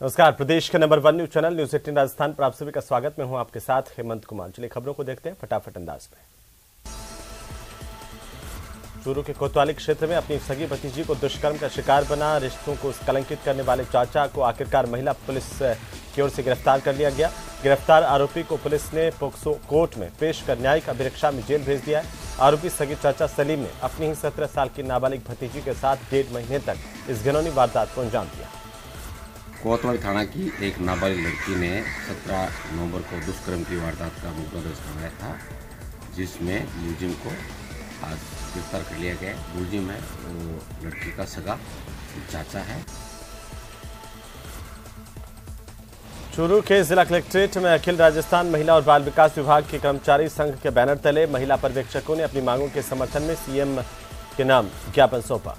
नमस्कार, प्रदेश के number 1 news channel news 18 Rajasthan पर आप सभी का स्वागत। मैं हूं आपके साथ हेमंत कुमार। चलिए खबरों को देखते हैं फटाफट अंदाज में। चूरू के कोतवाली क्षेत्र में अपनी सगी भतीजी को दुष्कर्म का शिकार बना रिश्तों को कलंकित करने वाले चाचा को आखिरकार महिला पुलिस की ओर से गिरफ्तार कर लिया गया। गिरफ्तार आरोपी को पुलिस ने पोक्सो कोर्ट में पेश कर न्यायिक अभिरक्षा में जेल भेज दिया है। आरोपी सगी चाचा सलीम ने अपनी ही 17 साल की नाबालिग भतीजी के साथ 1.5 महीने तक इस घिनौनी वारदात को अंजाम दिया। कोतवाली थाना की एक नाबालिग लड़की ने 17 नवंबर को दुष्कर्म की वारदात का मुकदमा दर्ज करवाया था, जिसमें मुलजिम को आज गिरफ्तार कर लिया गया। मुलजिम है वो लड़की का सगा चाचा है। चूरू के जिला कलेक्ट्रेट में अखिल राजस्थान महिला और बाल विकास विभाग के कर्मचारी संघ के बैनर तले महिला पर्यवेक्षकों ने अपनी मांगों के समर्थन में सीएम के नाम ज्ञापन सौंपा।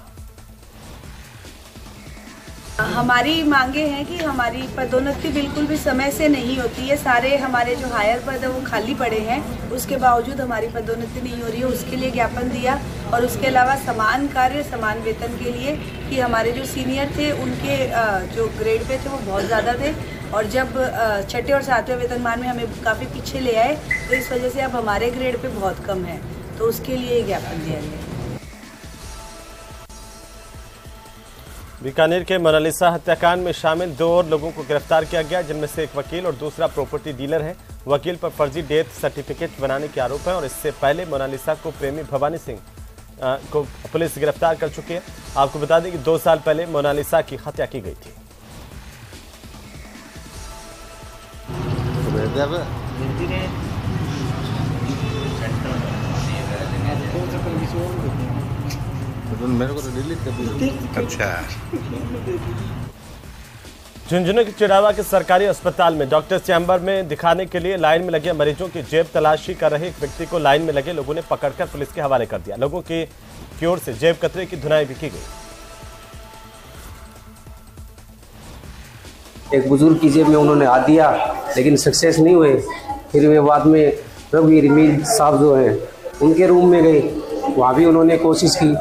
हमारी मांगे हैं कि हमारी पदोन्नति बिल्कुल भी समय से नहीं होती है। सारे हमारे जो हायर पद है वो खाली पड़े हैं, उसके बावजूद हमारी पदोन्नति नहीं हो रही है। उसके लिए ज्ञापन दिया और उसके अलावा समान कार्य समान वेतन के लिए कि हमारे जो सीनियर थे उनके जो ग्रेड पे थे वो बहुत ज़्यादा थे और जब 6ठे और 7वें वेतनमान में हमें काफ़ी पीछे ले आए, तो इस वजह से अब हमारे ग्रेड पे बहुत कम है, तो उसके लिए ज्ञापन दिया गया। बीकानेर के मोनालिसा हत्याकांड में शामिल 2 और लोगों को गिरफ्तार किया गया, जिनमें से एक वकील और दूसरा प्रॉपर्टी डीलर है। वकील पर फर्जी डेथ सर्टिफिकेट बनाने के आरोप है और इससे पहले मोनालिसा को प्रेमी भवानी सिंह को पुलिस गिरफ्तार कर चुकी है। आपको बता दें कि 2 साल पहले मोनालिसा की हत्या की गई थी। मेरे को तो डिलीट कर दिया। अच्छा। झुंझुनू के चिड़ावा के सरकारी अस्पताल में डॉक्टर चैम्बर में दिखाने के लिए लाइन में लगे मरीजों की जेब तलाशी कर रहे एक व्यक्ति को लाइन में लगे लोगों ने पकड़कर पुलिस के हवाले कर दिया। लोगों की ओर से जेब कतरे की धुनाई भी की गई। एक बुजुर्ग की जेब में उन्होंने हाथ दिया लेकिन सक्सेस नहीं हुए। फिर वे बाद में रघुवीर मीर साहब जो हैं उनके रूम में गए, वहाँ भी उन्होंने कोशिश की।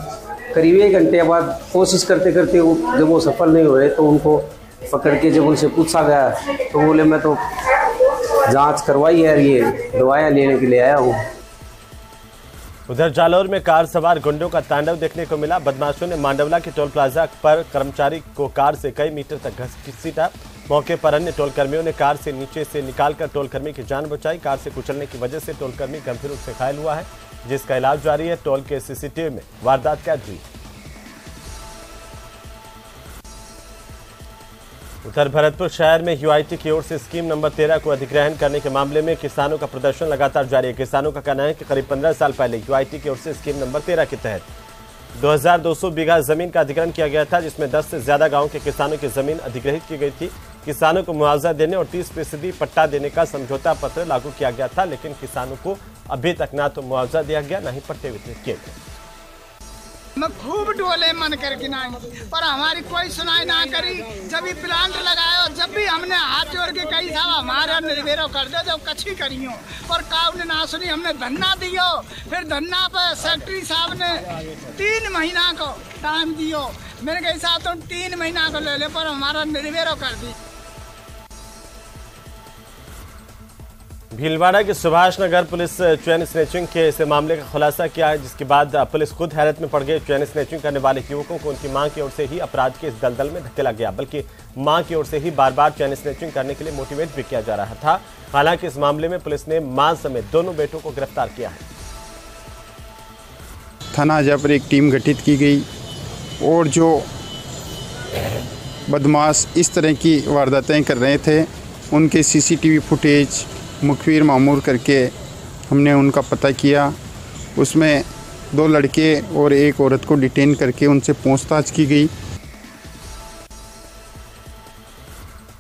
करीब 1 घंटे बाद कोशिश करते करते जब वो सफल नहीं हुए तो उनको पकड़ के जब उनसे पूछा गया तो बोले मैं तो जांच करवाई है, ये दवाइयाँ लेने के लिए आया हूँ। उधर जालौर में कार सवार गुंडों का तांडव देखने को मिला। बदमाशों ने मांडवला के टोल प्लाजा पर कर्मचारी को कार से कई मीटर तक घसीटा। मौके पर अन्य टोल कर्मियों ने कार से नीचे से निकालकर टोल कर्मी की जान बचाई। कार से कुचलने की वजह से टोल कर्मी गंभीर रूप से घायल हुआ है, जिसका इलाज जारी है। टोल के सीसीटीवी में वारदात कैद हुई। उधर भरतपुर शहर में यूआईटी की ओर से स्कीम नंबर 13 को अधिग्रहण करने के मामले में किसानों का प्रदर्शन लगातार जारी है। किसानों का कहना है कि करीब 15 साल पहले यूआईटी की ओर से स्कीम नंबर 13 के तहत 2200 बीघा जमीन का अधिग्रहण किया गया था, जिसमें 10 से ज्यादा गांव के किसानों की जमीन अधिग्रहित की गई थी। किसानों को मुआवजा देने और 30% पट्टा देने का समझौता पत्र लागू किया गया था, लेकिन किसानों को अभी तक ना तो मुआवजा दिया गया, ना ही पट्टे वितरित किए गए। मैं खूब डोले मन कर गिनाई पर हमारी कोई सुनाई ना करी। जब भी प्लांट लगाया और जब भी हमने हाथ जोड़ के कही साहब हमारा निर्वेरो कर दो, जब कच्छी करियो और काव ने ना सुनी। हमने धरना दियो, फिर धरना पर सेक्रेटरी साहब ने 3 महीना को टाइम दियो। मेरे के हिसाब तो 3 महीना को ले ले पर हमारा निर्वेरो कर दी। भीलवाड़ा के Subhash Nagar police chain snatching के इस मामले का खुलासा किया है, जिसके बाद पुलिस खुद हैरत में पड़ गई। चैन स्नैचिंग करने वाले युवकों को उनकी मां की ओर से ही अपराध के इस दलदल में धकेला गया, बल्कि मां की ओर से ही बार बार चैन स्नैचिंग करने के लिए मोटिवेट भी किया जा रहा था। हालांकि इस मामले में पुलिस ने मां समेत दोनों बेटों को गिरफ्तार किया है। थाना अजा पर एक टीम गठित की गई और जो बदमाश इस तरह की वारदातें कर रहे थे उनके सीसीटीवी फुटेज मुखबिर मामूर करके हमने उनका पता किया। उसमें 2 लड़के और 1 औरत को डिटेन करके उनसे पूछताछ की गई।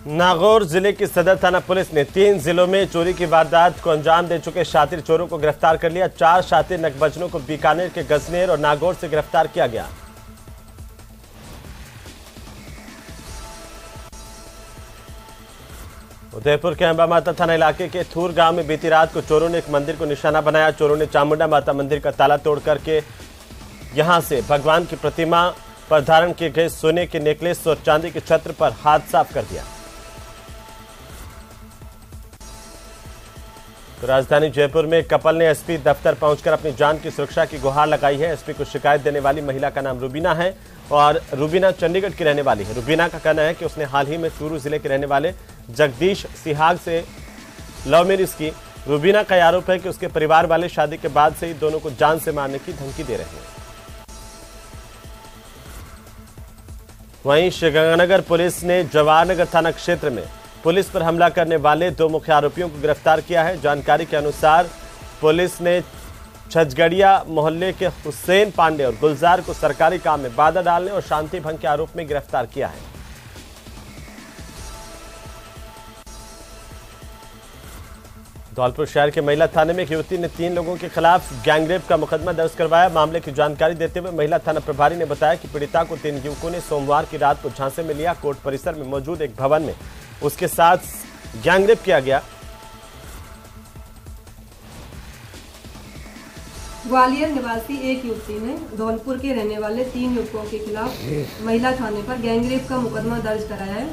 नागौर जिले की सदर थाना पुलिस ने 3 जिलों में चोरी की वारदात को अंजाम दे चुके शातिर चोरों को गिरफ्तार कर लिया। 4 शातिर नकबजनों को बीकानेर के गजनेर और नागौर से गिरफ्तार किया गया। उदयपुर के अंबा माता थाना इलाके के थूर गांव में बीती रात को चोरों ने एक मंदिर को निशाना बनाया। चोरों ने चामुंडा माता मंदिर का ताला तोड़ करके यहां से भगवान की प्रतिमा पर धारण किए गए सोने के नेकलेस और चांदी के छत्र पर हाथ साफ कर दिया। तो राजधानी जयपुर में कपल ने एसपी दफ्तर पहुंचकर अपनी जान की सुरक्षा की गुहार लगाई है। एसपी को शिकायत देने वाली महिला का नाम रूबीना है और रूबीना चंडीगढ़ की रहने वाली है। रूबीना का कहना है कि उसने हाल ही में चूरू जिले के रहने वाले जगदीश सिहाग से लव मैरिज की। रूबीना का आरोप है कि उसके परिवार वाले शादी के बाद से ही दोनों को जान से मारने की धमकी दे रहे हैं। वहीं श्रीगंगानगर पुलिस ने जवाहरनगर थाना क्षेत्र में पुलिस पर हमला करने वाले 2 मुख्य आरोपियों को गिरफ्तार किया है। जानकारी के अनुसार पुलिस ने छजगड़िया मोहल्ले के हुसैन पांडे और गुलजार को सरकारी काम में बाधा डालने और शांति भंग के आरोप में गिरफ्तार किया है। धौलपुर शहर के महिला थाने में एक युवती ने 3 लोगों के खिलाफ गैंगरेप का मुकदमा दर्ज करवाया। मामले की जानकारी देते हुए महिला थाना प्रभारी ने बताया कि पीड़िता को 3 युवकों ने सोमवार की रात को झांसे में लिया। कोर्ट परिसर में मौजूद एक भवन में उसके साथ गैंगरेप किया गया। ग्वालियर निवासी एक युवती ने धौलपुर के रहने वाले 3 युवकों के खिलाफ महिला थाने पर गैंगरेप का मुकदमा दर्ज कराया है।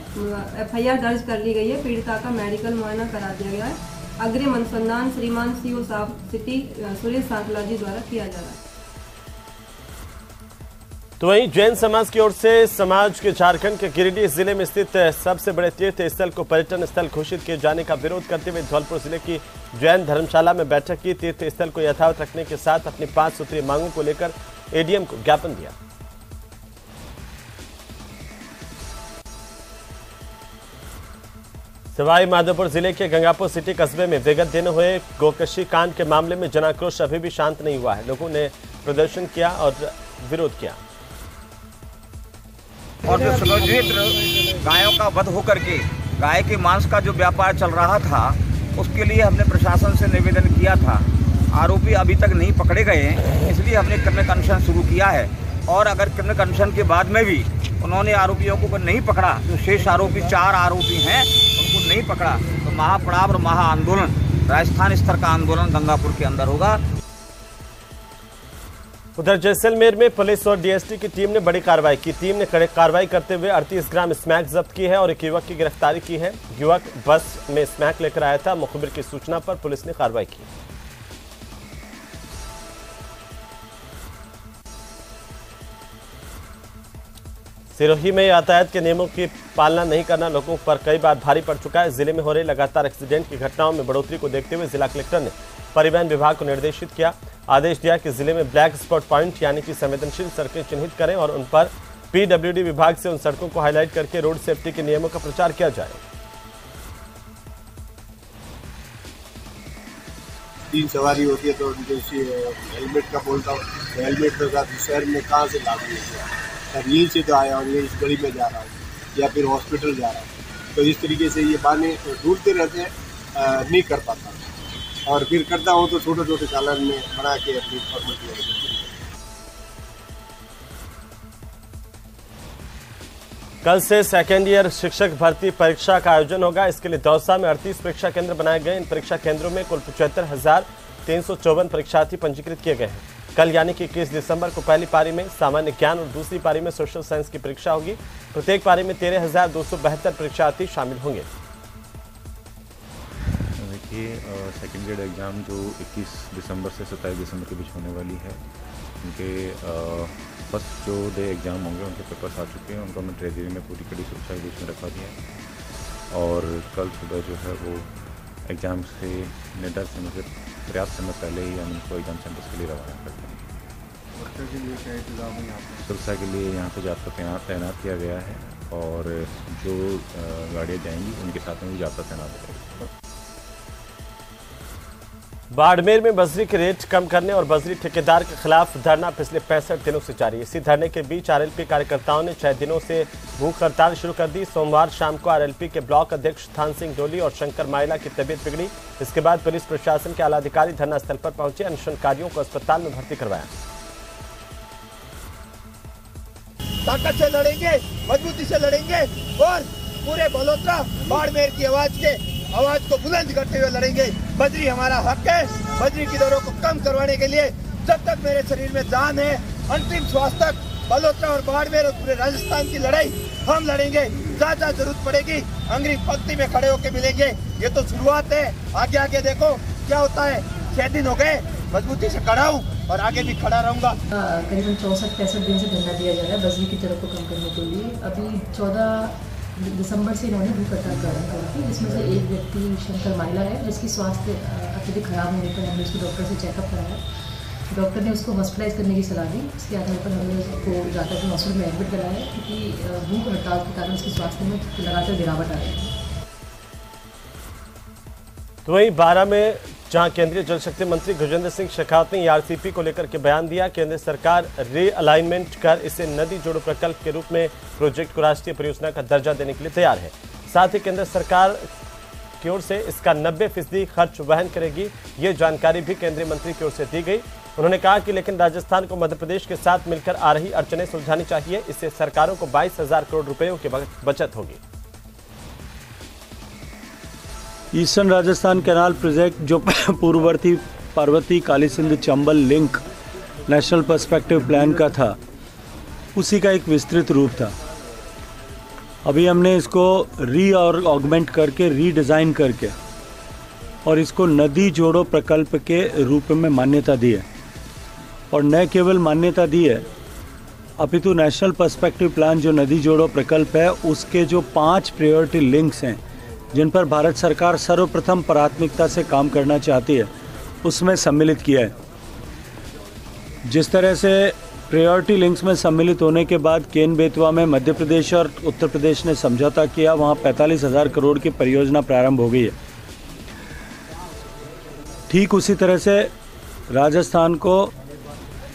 एफआईआर दर्ज कर ली गई है। पीड़िता का मेडिकल मुआयना करा दिया गया है। अग्रिम अनुसंधान श्रीमान सीओ साफ सिटी सुरेश सांकला जी द्वारा किया जा रहा है। तो वहीं जैन समाज की ओर से समाज के झारखंड के गिरिडीह जिले में स्थित सबसे बड़े तीर्थ स्थल को पर्यटन स्थल घोषित किए जाने का विरोध करते हुए धौलपुर जिले की जैन धर्मशाला में बैठक की। तीर्थ स्थल को यथावत रखने के साथ अपनी 5 सूत्रीय मांगों को लेकर एडीएम को ज्ञापन दिया। सवाई माधोपुर जिले के गंगापुर सिटी कस्बे में विगत दिनों हुए गोकशी कांड के मामले में जनाक्रोश अभी भी शांत नहीं हुआ है। लोगों ने प्रदर्शन किया और विरोध किया। और जो सुनियोजित गायों का वध होकर के गाय के मांस का जो व्यापार चल रहा था, उसके लिए हमने प्रशासन से निवेदन किया था। आरोपी अभी तक नहीं पकड़े गए हैं, इसलिए हमने क्रिमिनल अनशन शुरू किया है। और अगर क्रिमिनल अनशन के बाद में भी उन्होंने आरोपियों को नहीं पकड़ा, जो शेष आरोपी 4 आरोपी हैं उनको नहीं पकड़ा, तो महापड़ाव और महाआंदोलन, राजस्थान स्तर का आंदोलन गंगापुर के अंदर होगा। उधर जैसलमेर में पुलिस और डीएसटी की टीम ने बड़ी कार्रवाई की। टीम ने कड़ी कार्रवाई करते हुए 38 ग्राम स्मैक जब्त की है और एक युवक की गिरफ्तारी की है। युवक बस में स्मैक लेकर आया था। मुखबिर की सूचना पर पुलिस ने कार्रवाई की। सिरोही में यातायात के नियमों की पालना नहीं करना लोगों पर कई बार भारी पड़ चुका है। जिले में हो रहे लगातार एक्सीडेंट की घटनाओं में बढ़ोतरी को देखते हुए जिला कलेक्टर ने परिवहन विभाग को निर्देशित किया। आदेश दिया कि जिले में ब्लैक स्पॉट पॉइंट यानी कि संवेदनशील सड़कें चिन्हित करें और उन पर पीडब्ल्यूडी विभाग से उन सड़कों को हाईलाइट करके रोड सेफ्टी के नियमों का प्रचार किया जाए। 3 सवारी होती है तो हेलमेट का बोलता हूँ, हेलमेट के साथ शहर में कहाँ से लागू होता है, यहीं से तो आया और ये इस गली में जा रहा हूँ या फिर हॉस्पिटल जा रहा हूँ। तो इस तरीके से ये बहाने ढूंढते रहते हैं, नहीं कर पाता और फिर करता हूँ तो छोटे छोटे चालान में बना के अपनी फॉर्मेलिटी। कल से सेकेंड ईयर शिक्षक भर्ती परीक्षा का आयोजन होगा। इसके लिए दौसा में 38 परीक्षा केंद्र बनाए गए। इन परीक्षा केंद्रों में कुल 75,354 परीक्षार्थी पंजीकृत किए गए हैं। कल यानी कि 21 दिसंबर को पहली पारी में सामान्य ज्ञान और दूसरी पारी में सोशल साइंस की परीक्षा होगी। प्रत्येक पारी में 13,272 परीक्षार्थी शामिल होंगे। देखिए, सेकेंड ग्रेड एग्ज़ाम जो 21 दिसंबर से 27 दिसंबर के बीच होने वाली है, उनके फर्स्ट जो डे एग्ज़ाम होंगे उनके पेपर्स आ चुके हैं। उनको हमने ट्रेजरी में पूरी कड़ी सुरक्षा के बीच में रखा दिया है और कल सुबह जो है वो एग्ज़ाम से निर्धारित समय से पर्याप्त समय पहले ही हम इनको एग्जाम सेंटर्स के लिए रवाना करते हैं। सुरक्षा के लिए क्या इंतजाम है यहाँ पर? सुरक्षा के लिए यहाँ पे जाब्ता तैनात किया गया है और जो गाड़ियाँ जाएंगी उनके साथ में भी जाब्ता तैनात रहेगा। बाड़मेर में बजरी के रेट कम करने और बजरी ठेकेदार के खिलाफ धरना पिछले 65 दिनों से जारी है। इसी धरने के बीच आरएलपी कार्यकर्ताओं ने 6 दिनों से भूख हड़ताल शुरू कर दी। सोमवार शाम को आरएलपी के ब्लॉक अध्यक्ष थान सिंह डोली और शंकर माइला की तबीयत बिगड़ी। इसके बाद पुलिस प्रशासन के आला अधिकारी धरना स्थल पर पहुंचे। अनशनकारियों को अस्पताल में भर्ती करवाया। ताकत से लड़ेंगे, मजबूती से लड़ेंगे और पूरे बलोत्रा बाड़मेर की आवाज को बुलंद करते हुए लड़ेंगे। बजरी हमारा हक है। बजरी की दरों को कम करवाने के लिए जब तक मेरे शरीर में जान है, अंतिम श्वास तक बलोत्रा और बाड़मेर और पूरे राजस्थान की लड़ाई हम लड़ेंगे। जहाँ जरूरत पड़ेगी अंग्रेज पंक्ति में खड़े होकर मिलेंगे। ये तो शुरुआत है, आगे आगे देखो क्या होता है, 6 दिन हो गए मजबूती से खड़ा हूँ और आगे भी खड़ा रहूँगा। करीबन 64-65 दिन से धरना दिया जा रहा है बजरी की तरफ को कम करने के लिए। अभी 14 दिसंबर से इन्होंने भूख हड़ताल प्रारंभ करी थी, जिसमें से एक व्यक्ति शंकर माइला है जिसकी स्वास्थ्य अत्यधिक खराब होने पर हमने उसको डॉक्टर से चेकअप कराया। डॉक्टर ने उसको हॉस्पिटलाइज करने की सलाह दी। इसके आधार पर हमने उसको जाकर के हॉस्पिटल में एडमिट कराया क्योंकि भूख हड़ताल के कारण उसके स्वास्थ्य में लगातार गिरावट आ रही है। तो वहीं 12 में जहां केंद्रीय जल शक्ति मंत्री गजेंद्र सिंह शेखावत ने आरसीपी को लेकर के बयान दिया। केंद्र सरकार रीअलाइनमेंट कर इसे नदी जोड़ो प्रकल्प के रूप में प्रोजेक्ट को राष्ट्रीय परियोजना का दर्जा देने के लिए तैयार है। साथ ही केंद्र सरकार की ओर से इसका 90% खर्च वहन करेगी। ये जानकारी भी केंद्रीय मंत्री की ओर से दी गई। उन्होंने कहा कि लेकिन राजस्थान को मध्य प्रदेश के साथ मिलकर आ रही अड़चनें सुलझानी चाहिए। इससे सरकारों को 22,000 करोड़ रुपयों की बचत होगी। ईस्टर्न राजस्थान कैनाल प्रोजेक्ट जो पूर्ववर्ती Parvati Kali Sindh Chambal link national perspective plan का था, उसी का एक विस्तृत रूप था। अभी हमने इसको ऑगमेंट करके रीडिज़ाइन करके और इसको नदी जोड़ो प्रकल्प के रूप में मान्यता दी है। और न केवल मान्यता दी है, अपितु नेशनल पर्सपेक्टिव प्लान जो नदी जोड़ो प्रकल्प है उसके जो 5 प्रायोरिटी लिंक्स हैं जिन पर भारत सरकार सर्वप्रथम प्राथमिकता से काम करना चाहती है, उसमें सम्मिलित किया है। जिस तरह से प्रायोरिटी लिंक्स में सम्मिलित होने के बाद केन बेतवा में मध्य प्रदेश और उत्तर प्रदेश ने समझौता किया, वहाँ 45,000 करोड़ की परियोजना प्रारंभ हो गई है। ठीक उसी तरह से राजस्थान को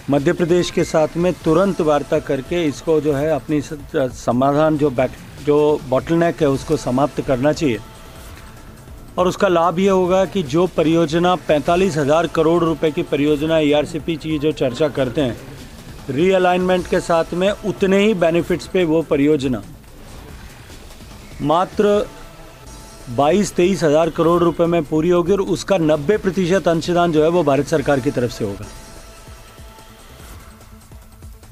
मध्य प्रदेश के साथ में तुरंत वार्ता करके इसको जो है अपनी समाधान जो बॉटलनेक है उसको समाप्त करना चाहिए। और उसका लाभ ये होगा कि जो परियोजना 45,000 करोड़ रुपए की परियोजना ERCP की जो चर्चा करते हैं, रीअलाइनमेंट के साथ में उतने ही बेनिफिट्स पे वो परियोजना मात्र 22-23 हज़ार करोड़ रुपए में पूरी होगी और उसका 90% अंशदान जो है वो भारत सरकार की तरफ से होगा।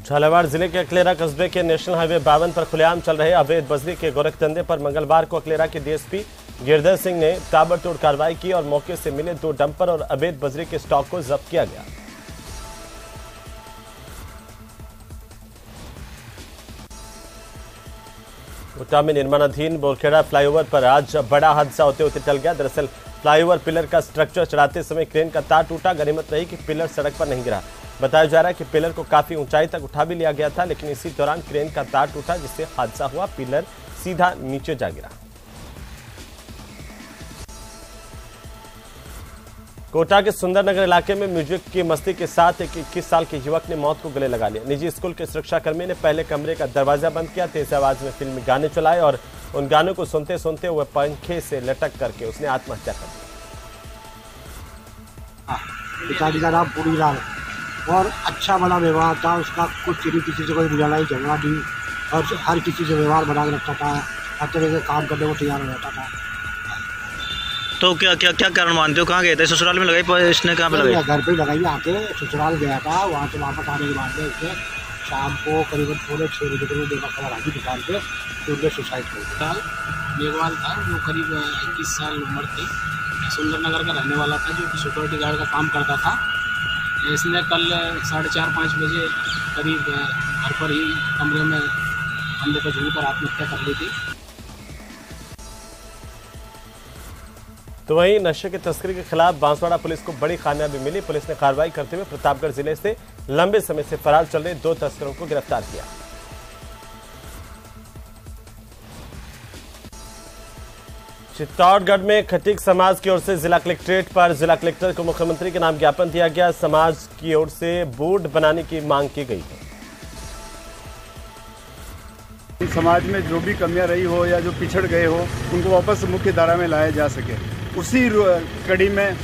झालावाड़ जिले के अकलेरा कस्बे के नेशनल हाईवे 52 पर खुलेआम चल रहे अवैध बजरी के गोरखधंधे पर मंगलवार को अकलेरा के डीएसपी गिरधर सिंह ने ताबड़तोड़ कार्रवाई की और मौके से मिले 2 डंपर और अवैध बजरी के स्टॉक को जब्त किया गया। कोटा में निर्माणाधीन बोरखेड़ा फ्लाईओवर पर आज बड़ा हादसा होते होते टल गया। दरअसल फ्लाईओवर पिलर का स्ट्रक्चर चढ़ाते समय क्रेन का तार टूटा। गनीमत रही कि पिलर सड़क पर नहीं गिरा। बताया जा रहा है कि पिलर को काफी ऊंचाई तक उठा भी लिया गया था, लेकिन इसी दौरान क्रेन का तार टूटा जिससे हादसा हुआ। पिलर सीधा नीचे जा गिरा। कोटा के सुंदरनगर इलाके में म्यूजिक की मस्ती के साथ एक 21 साल के युवक ने मौत को गले लगा लिया। निजी स्कूल के सुरक्षाकर्मी ने पहले कमरे का दरवाजा बंद किया, तेज आवाज में फिल्मी गाने चलाए और उन गानों को सुनते सुनते हुए पंखे से लटक करके उसने आत्महत्या कर दी। पिताजी का नाम पूरी लाल और अच्छा बड़ा व्यवहार था उसका। कुछ किसी से कोई लड़ाई झगड़ा नहीं और हर किसी से व्यवहार बना के रखता था। हर तरह से काम करने को तैयार रहता था। तो क्या कारण मानते हो? कहाँ गए थे? ससुराल में लगाई? इसने कहाँ पे लगाई? घर पे लगाई। आके ससुराल गया था, वहाँ से वापस आने के बाद में उसने शाम को करीबन 5:30 बजे करीब देखा खबर आई दुकान पे, तो उसने सुसाइड कर दिया। मेघवाल था, वो करीब 21 साल उम्र थी। सुंदरनगर का रहने वाला था, जो सिक्योरिटी गार्ड का काम करता था। इसने कल 4:30-5 बजे करीब घर पर ही कमरे में कंधे पर झूलकर आत्महत्या कर ली थी। तो वहीं नशे की तस्करी के खिलाफ बांसवाड़ा पुलिस को बड़ी कामयाबी मिली। पुलिस ने कार्रवाई करते हुए प्रतापगढ़ जिले से लंबे समय से फरार चल रहे 2 तस्करों को गिरफ्तार किया। चित्तौड़गढ़ में खटीक समाज की ओर से जिला कलेक्ट्रेट पर जिला कलेक्टर को मुख्यमंत्री के नाम ज्ञापन दिया गया। समाज की ओर से बोर्ड बनाने की मांग की गई है। समाज में जो भी कमियां रही हो या जो पिछड़ गए हो उनको वापस मुख्य धारा में लाया जा सके, उसी कड़ी में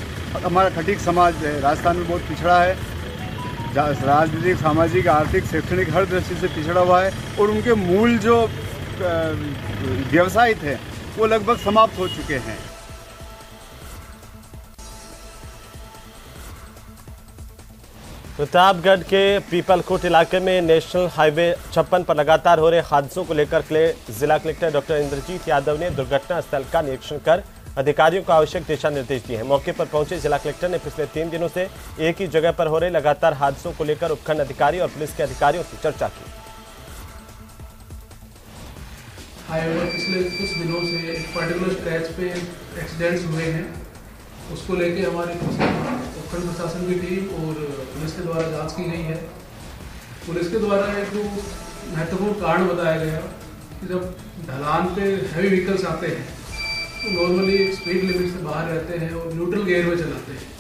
हमारा खटीक समाज राजस्थान में बहुत पिछड़ा है। राजनीतिक, सामाजिक, आर्थिक, शैक्षणिक हर दृष्टि से पिछड़ा हुआ है और उनके मूल जो व्यवसाय थे वो लगभग समाप्त हो चुके हैं। प्रतापगढ़ के पीपलकोट इलाके में नेशनल हाईवे 56 पर लगातार हो रहे हादसों को लेकर जिला कलेक्टर डॉक्टर इंद्रजीत यादव ने दुर्घटना स्थल का निरीक्षण कर अधिकारियों को आवश्यक दिशा निर्देश दिए हैं। मौके पर पहुंचे जिला कलेक्टर ने पिछले 3 दिनों से एक ही जगह पर हो रहे लगातार हादसों को लेकर उपखंड अधिकारी और पुलिस के अधिकारियों से चर्चा की। हाईवे पिछले कुछ दिनों से एक पर्टिकुलर स्ट्रेच पे एक्सीडेंट्स हुए हैं, उसको लेके हमारी उपखंड प्रशासन की टीम और पुलिस के द्वारा जांच की गई है। पुलिस के द्वारा एक जो महत्वपूर्ण कारण बताया गया कि जब ढलान पे हैवी व्हीकल्स आते हैं तो नॉर्मली स्पीड लिमिट से बाहर रहते हैं और न्यूट्रल गियर में चलाते हैं।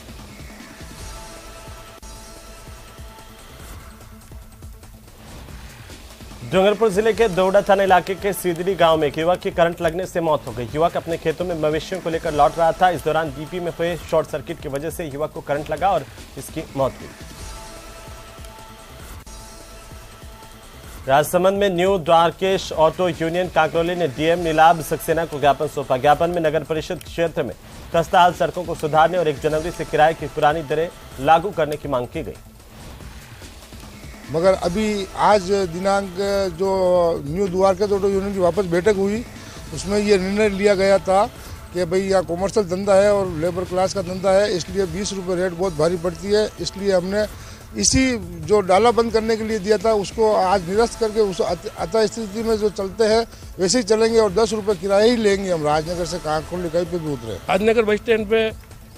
डूंगरपुर जिले के दोड़ा थाना इलाके के सीदड़ी गांव में एक युवक की करंट लगने से मौत हो गई। युवक अपने खेतों में मवेशियों को लेकर लौट रहा था। इस दौरान डीपी में हुए शॉर्ट सर्किट की वजह से युवक को करंट लगा और इसकी मौत हुई। राजसमंद में new Dwarkesh auto union Kankroli ने डीएम नीलाभ सक्सेना को ज्ञापन सौंपा। ज्ञापन में नगर परिषद क्षेत्र में खस्ताहाल सड़कों को सुधारने और 1 जनवरी से किराए की पुरानी दरें लागू करने की मांग की गई। मगर अभी आज दिनांक जो न्यू द्वारकेश ऑटो यूनियन की वापस बैठक हुई, उसमें ये निर्णय लिया गया था कि भाई यहाँ कॉमर्शियल धंधा है और लेबर क्लास का धंधा है, इसलिए 20 रुपये रेट बहुत भारी पड़ती है। इसलिए हमने इसी जो डाला बंद करने के लिए दिया था उसको आज निरस्त करके उस अतः स्थिति में जो चलते हैं वैसे ही चलेंगे और 10 रुपये किराया ही लेंगे। हम राजनगर से कांकरोली कहीं पे भी उतरे। राजनगर बस स्टैंड पे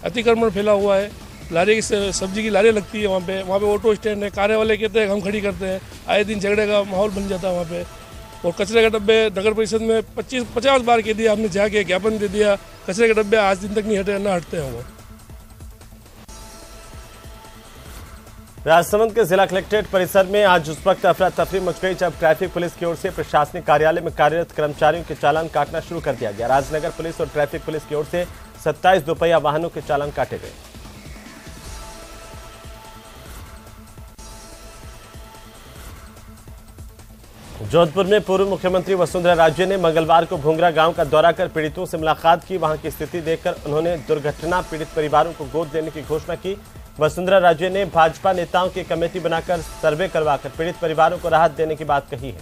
अतिक्रमण फैला हुआ है, लारी की सब्जी की लारी लगती है वहाँ पे ऑटो स्टैंड है। कार्य वाले कहते हैं हम खड़ी करते हैं, आए दिन झगड़े का माहौल बन जाता है वहाँ पे। और कचरे के डब्बे नगर परिषद में 25-50 बार कह दिया, हमने जाके ज्ञापन दे दिया, कचरे के डब्बे आज दिन तक नहीं हटे, ना हटते हैं वो। राजसमंद के जिला कलेक्ट्रेट परिसर में आज उस वक्त अफरा तफरी मच गई जब ट्रैफिक पुलिस की ओर से प्रशासनिक कार्यालय में कार्यरत कर्मचारियों के चालान काटना शुरू कर दिया गया। राजनगर पुलिस और ट्रैफिक पुलिस की ओर से 27 दोपहिया वाहनों के चालान काटे गए। जोधपुर में पूर्व मुख्यमंत्री वसुंधरा राजे ने मंगलवार को भुंगरा गांव का दौरा कर पीड़ितों से मुलाकात की। वहां की स्थिति देखकर उन्होंने दुर्घटना पीड़ित परिवारों को गोद लेने की घोषणा की। वसुंधरा राजे ने भाजपा नेताओं की कमेटी बनाकर सर्वे करवाकर पीड़ित परिवारों को राहत देने की बात कही है।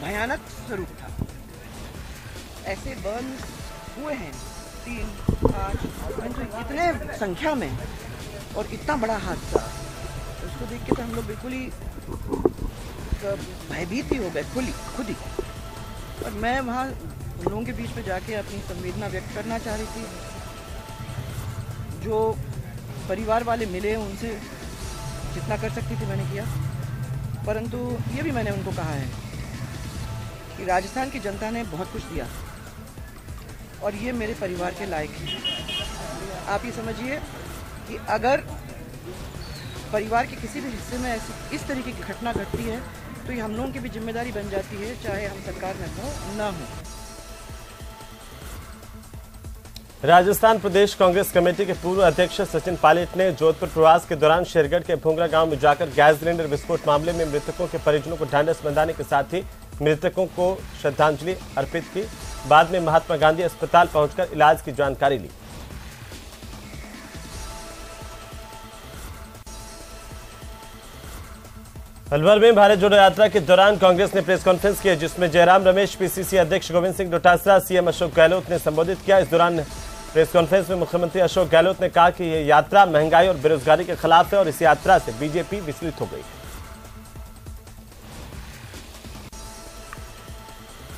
भयानक स्वरूप था, ऐसे बर्न हुए हैं 3, 5 इतने संख्या में और इतना बड़ा हादसा, उसको देख के तो हम लोग बिल्कुल ही भयभीत ही हो गए खुद ही। और मैं वहाँ उन लोगों के बीच में जाके अपनी संवेदना व्यक्त करना चाह रही थी। जो परिवार वाले मिले उनसे जितना कर सकती थी मैंने किया, परंतु ये भी मैंने उनको कहा है कि राजस्थान की जनता ने बहुत कुछ दिया और ये मेरे परिवार के लायक है। आप ये समझिए कि अगर परिवार के किसी भी हिस्से में ऐसी इस तरीके की घटना घटती है तो ये हम लोगों की भी जिम्मेदारी बन जाती है, चाहे हम सरकार में हो ना हो। राजस्थान प्रदेश कांग्रेस कमेटी के पूर्व अध्यक्ष सचिन पायलट ने जोधपुर प्रवास के दौरान शेरगढ़ के भुंगरा गांव में जाकर गैस सिलेंडर विस्फोट मामले में मृतकों के परिजनों को ढांढस बंधाने के साथ ही मृतकों को श्रद्धांजलि अर्पित की। बाद में महात्मा गांधी अस्पताल पहुंचकर इलाज की जानकारी ली। अलवर में भारत जोड़ो यात्रा के दौरान कांग्रेस ने प्रेस कॉन्फ्रेंस की, जिसमें जयराम रमेश, पीसीसी अध्यक्ष गोविंद सिंह डोटासरा, सीएम अशोक गहलोत ने संबोधित किया। इस दौरान प्रेस कॉन्फ्रेंस में मुख्यमंत्री अशोक गहलोत ने कहा कि यह यात्रा महंगाई और बेरोजगारी के खिलाफ है और इस यात्रा से बीजेपी विचलित हो गई।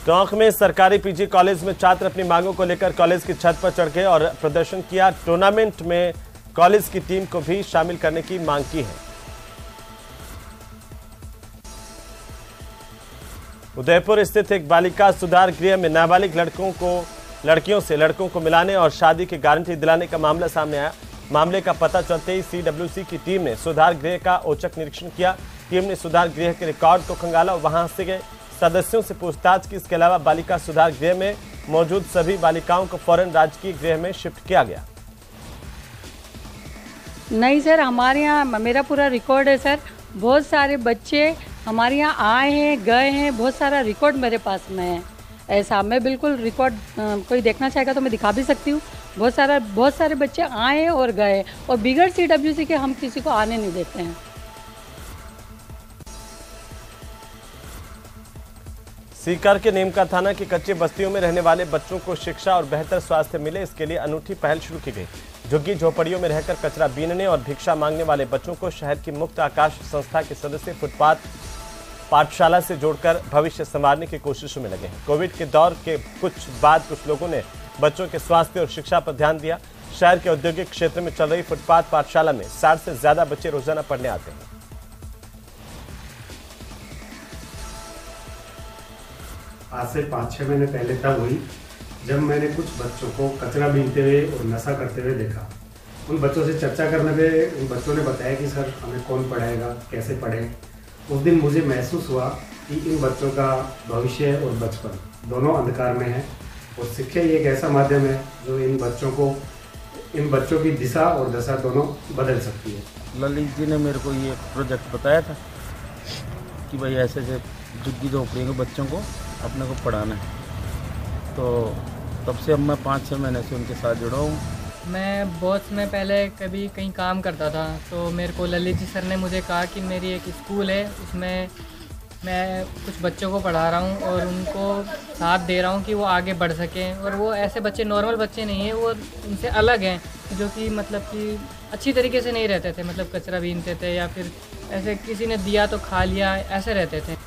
टोंक में सरकारी पीजी कॉलेज में छात्र अपनी मांगों को लेकर कॉलेज की छत पर चढ़ गए और प्रदर्शन किया। टूर्नामेंट में कॉलेज की टीम को भी शामिल करने की मांग की है। उदयपुर स्थित एक बालिका सुधार गृह में नाबालिग लड़कियों से लड़कों को मिलाने और शादी की गारंटी दिलाने का मामला सामने आया। मामले का पता चलते ही सीडब्ल्यूसी की टीम ने सुधार गृह का औचक निरीक्षण किया। टीम ने सुधार गृह के रिकॉर्ड को खंगाला और वहां से गए सदस्यों से पूछताछ की। इसके अलावा बालिका सुधार गृह में मौजूद सभी बालिकाओं को फौरन राजकीय गृह में शिफ्ट किया गया। नहीं सर, हमारे यहाँ मेरा पूरा रिकॉर्ड है सर। बहुत सारे बच्चे हमारे यहाँ आए हैं, गए हैं, बहुत सारा रिकॉर्ड मेरे पास में है। ऐसा मैं बिल्कुल रिकॉर्ड कोई देखना चाहेगा तो मैं दिखा भी सकती हूँ। बहुत सारे बच्चे आए और गए और बिगड़ सीडब्ल्यूसी के हम किसी को आने नहीं देते हैं। सीकर के नीमका थाना की कच्ची बस्तियों में रहने वाले बच्चों को शिक्षा और बेहतर स्वास्थ्य मिले, इसके लिए अनूठी पहल शुरू की गई। झुग्गी झोपड़ियों में रहकर कचरा बीनने और भिक्षा मांगने वाले बच्चों को शहर की मुक्त आकाश संस्था के सदस्य फुटपाथ पाठशाला से जोड़कर भविष्य संवारने की कोशिशों में लगे हैं। कोविड के दौर के कुछ लोगों ने बच्चों के स्वास्थ्य और शिक्षा पर ध्यान दिया। शहर के औद्योगिक क्षेत्र में चल रही फुटपाथ पाठशाला में 60 से ज्यादा बच्चे रोजाना पढ़ने आते हैं। आज से 5-6 महीने पहले तब हुई जब मैंने कुछ बच्चों को कचरा बीनते हुए और नशा करते हुए देखा। उन बच्चों से चर्चा करने पे उन बच्चों ने बताया कि सर हमें कौन पढ़ाएगा, कैसे पढ़ें। उस दिन मुझे महसूस हुआ कि इन बच्चों का भविष्य और बचपन दोनों अंधकार में है और शिक्षा ही एक ऐसा माध्यम है जो इन बच्चों की दिशा और दशा दोनों बदल सकती है। ललित जी ने मेरे को ये प्रोजेक्ट बताया था कि भाई ऐसे झुग्गी झोपड़ी के बच्चों को अपने को पढ़ाना है, तो तब से अब मैं 5-6 महीने से उनके साथ जुड़ा हूँ। मैं बहुत समय पहले कभी कहीं काम करता था, तो मेरे को ललित जी सर ने मुझे कहा कि मेरी एक स्कूल है, उसमें मैं कुछ बच्चों को पढ़ा रहा हूँ और उनको साथ दे रहा हूँ कि वो आगे बढ़ सकें। और वो ऐसे बच्चे नॉर्मल बच्चे नहीं हैं, वो उनसे अलग हैं, जो कि मतलब कि अच्छी तरीके से नहीं रहते थे, मतलब कचरा बीनते थे या फिर ऐसे किसी ने दिया तो खा लिया, ऐसे रहते थे।